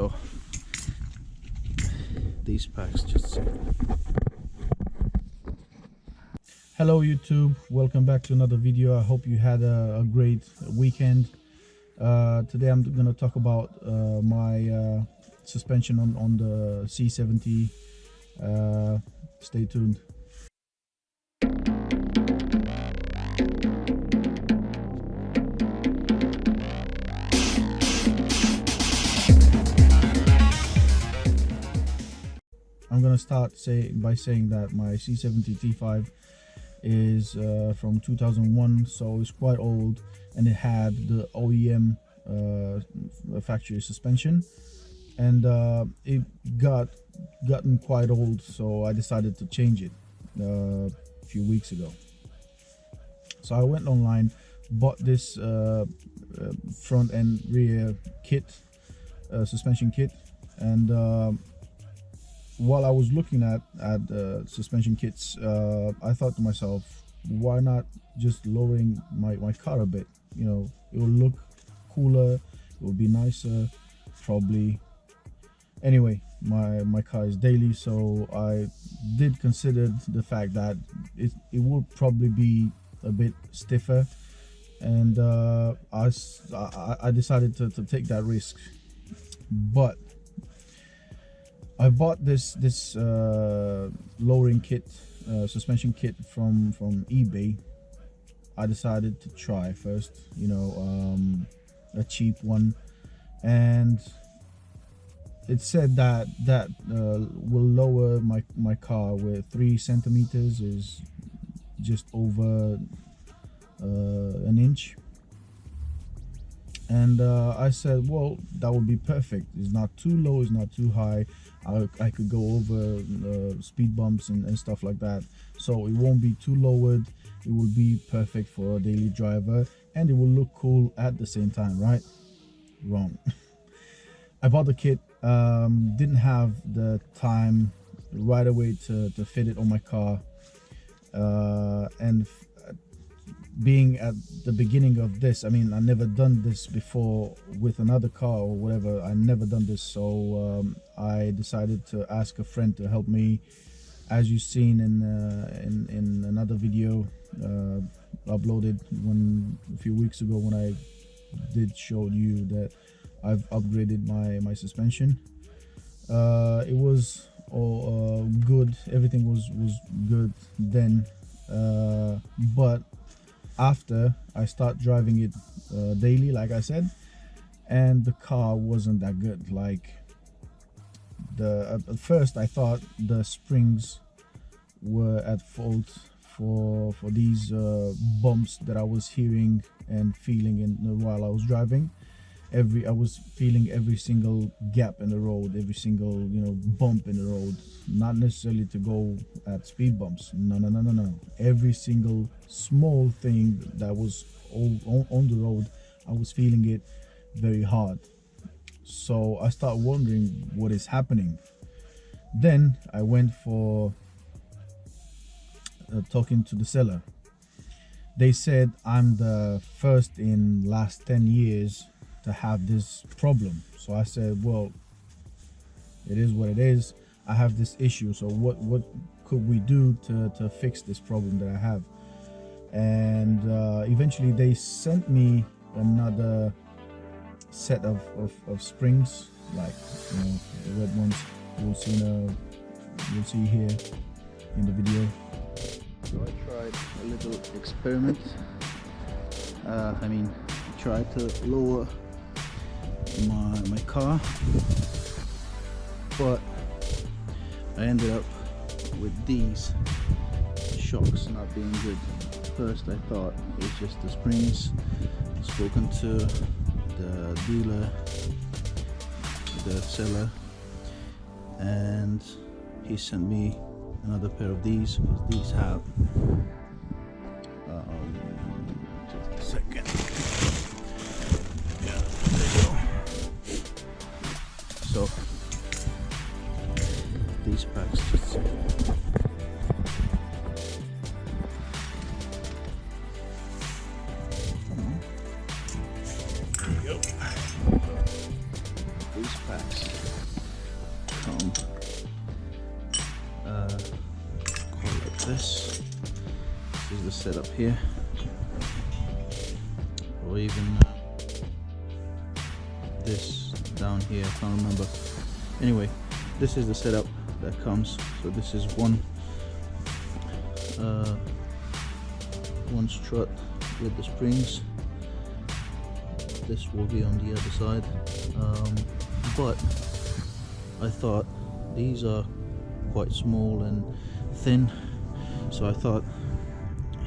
So these packs just hello YouTube, welcome back to another video. I hope you had a great weekend. Today I'm gonna talk about my suspension on the C70. Stay tuned. I'm gonna start by saying that my C70 T5 is from 2001, so it's quite old, and it had the OEM factory suspension, and it gotten quite old, so I decided to change it a few weeks ago. So I went online, bought this front and rear kit, suspension kit, and while I was looking at suspension kits, I thought to myself, why not just lowering my car a bit? You know, it will look cooler, it will be nicer, probably. Anyway, my car is daily, so I did consider the fact that it will probably be a bit stiffer, and I decided to take that risk. But I bought this lowering kit, suspension kit from eBay. I decided to try first, you know, a cheap one, and it said that will lower my car with 3 centimeters, is just over an inch. And I said, well, that would be perfect. It's not too low, it's not too high. I could go over speed bumps and stuff like that, so it won't be too lowered. It will be perfect for a daily driver, and it will look cool at the same time, right? Wrong. I bought the kit, didn't have the time right away to fit it on my car, and being at the beginning of this, I mean, I never done this before with another car or whatever. I never done this, so I decided to ask a friend to help me, as you've seen in another video uploaded a few weeks ago, when I did show you that I've upgraded my suspension. It was all good, everything was good then, but after I start driving it daily, like I said, and the car wasn't that good. Like, at first I thought the springs were at fault for these bumps that I was hearing and feeling while I was driving. I was feeling every single gap in the road, every single, you know, bump in the road. Not necessarily to go at speed bumps, no. Every single small thing that was on the road, I was feeling it very hard. So I start wondering what is happening. Then I went for talking to the seller. They said I'm the first in last 10 years to have this problem. So I said, well, it is what it is. I have this issue, so what could we do to fix this problem that I have? And eventually they sent me another set of springs, like, you know, the red ones you'll see here in the video. So I tried a little experiment. I mean, tried to lower my car, but I ended up with these shocks not being good. First I thought it was just the springs. Spoken to the dealer, the seller, and he sent me another pair of these, because these have just a second. Yeah, there you go. So these packs just there you go. These packs come quite like this. This is the setup here, or even this down here, I can't remember. Anyway, this is the setup that comes. So this is one strut with the springs. This will be on the other side, but I thought these are quite small and thin, so I thought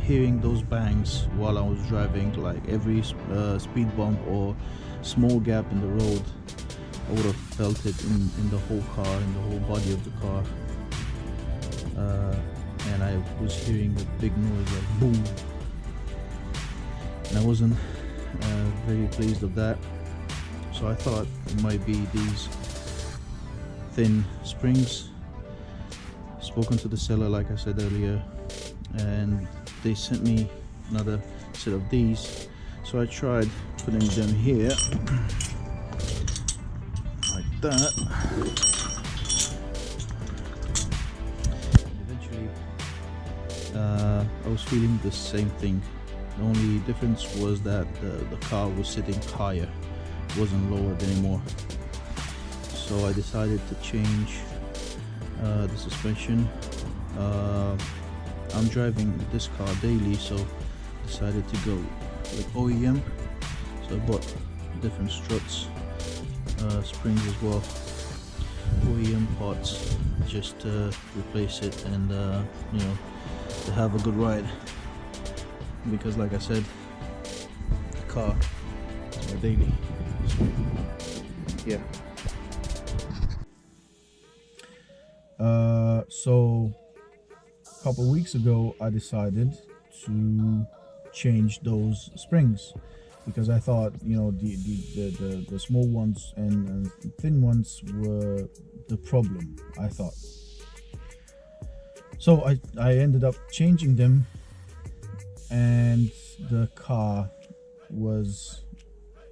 hearing those bangs while I was driving, like every speed bump or small gap in the road, I would have felt it in the whole car, in the whole body of the car, and I was hearing a big noise like boom, and I wasn't very pleased of that. So I thought it might be these thin springs. Spoken to the seller, like I said earlier, and they sent me another set of these. So I tried putting them here like that. Eventually I was feeling the same thing. The only difference was that the car was sitting higher, it wasn't lowered anymore. So I decided to change the suspension. I'm driving this car daily, so decided to go with OEM. So I bought different struts, springs as well, OEM parts, just to replace it and you know, to have a good ride. Because like I said, the car is my daily. Yeah. So a couple weeks ago I decided to change those springs, because I thought, you know, the small ones and thin ones were the problem, I thought. So I ended up changing them, and the car was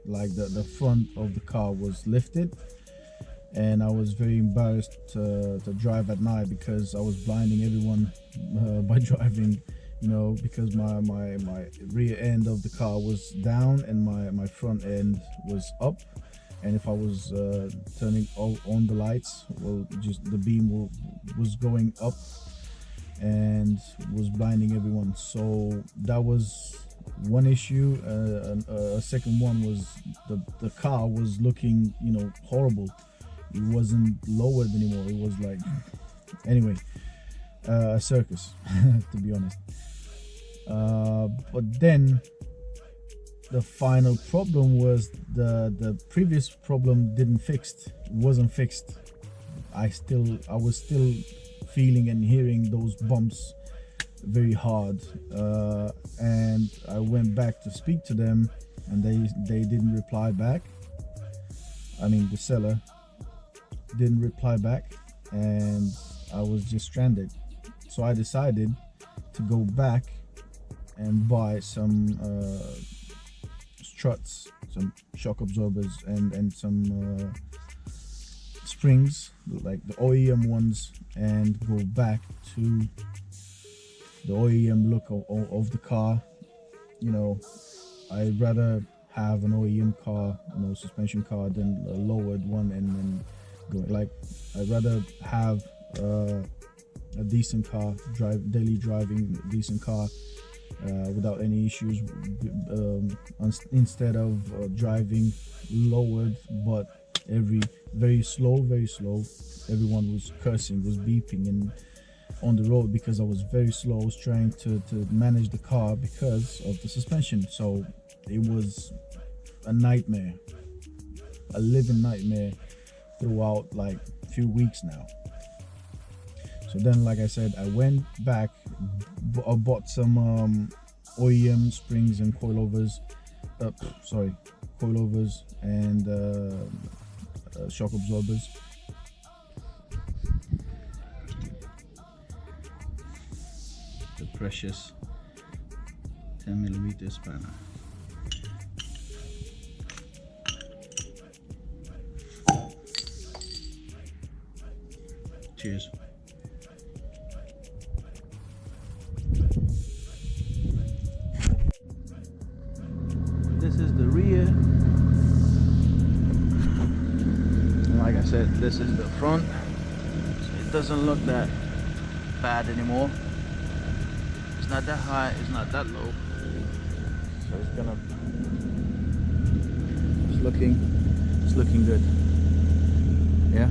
like the front of the car was lifted, and I was very embarrassed to drive at night, because I was blinding everyone by driving, you know, because my rear end of the car was down and my front end was up, and if I was turning on the lights, well, just the beam was going up and was blinding everyone. So that was one issue. A second one was the car was looking, you know, horrible. It wasn't lowered anymore. It was like, anyway, a circus to be honest. But then the final problem was the previous problem wasn't fixed. I was still feeling and hearing those bumps very hard, and I went back to speak to them, and they didn't reply back. I mean, the seller didn't reply back, and I was just stranded. So I decided to go back and buy some struts, some shock absorbers, and some springs, like the OEM ones, and go back to the OEM look of the car. You know, I'd rather have an OEM car, you know, suspension car, than a lowered one, and go, like, I'd rather have a decent car, daily driving decent car without any issues, instead of driving lowered but very slow. Everyone was cursing, was beeping and on the road, because I was very slow. I was trying to manage the car because of the suspension. So it was a nightmare, a living nightmare throughout like a few weeks now. So then, like I said, I went back, I bought some OEM springs and coilovers, and shock absorbers. The precious 10mm spanner. Cheers. This is the rear. Like I said, this is the front. So it doesn't look that bad anymore. It's not that high, it's not that low. So it's looking good. Yeah.